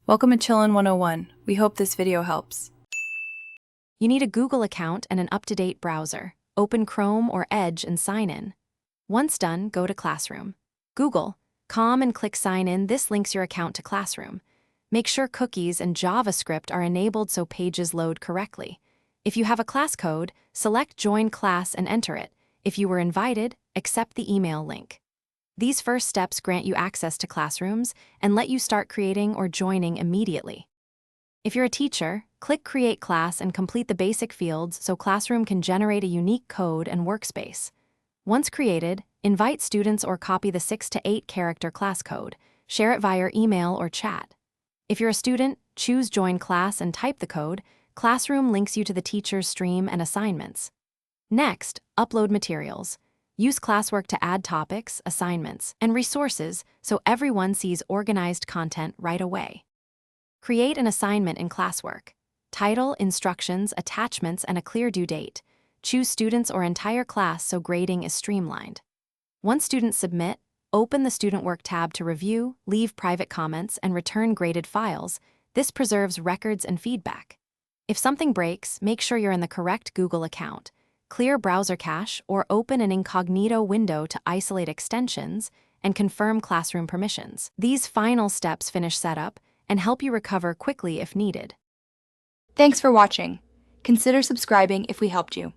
Welcome to Chillin' 101. We hope this video helps. You need a Google account and an up-to-date browser. Open Chrome or Edge and sign in. Once done, go to Classroom. Google.com and click Sign In. This links your account to Classroom. Make sure cookies and JavaScript are enabled so pages load correctly. If you have a class code, select Join Class and enter it. If you were invited, accept the email link. These first steps grant you access to classrooms and let you start creating or joining immediately. If you're a teacher, click Create Class and complete the basic fields so Classroom can generate a unique code and workspace. Once created, invite students or copy the 6 to 8 character class code. Share it via email or chat. If you're a student, choose Join Class and type the code. Classroom links you to the teacher's stream and assignments. Next, upload materials. Use classwork to add topics, assignments, and resources so everyone sees organized content right away. Create an assignment in classwork. Title, instructions, attachments, and a clear due date. Choose students or entire class so grading is streamlined. Once students submit, open the Student Work tab to review, leave private comments, and return graded files. This preserves records and feedback. If something breaks, make sure you're in the correct Google account. Clear browser cache or open an incognito window to isolate extensions and confirm classroom permissions. These final steps finish setup and help you recover quickly if needed. Thanks for watching. Consider subscribing if we helped you.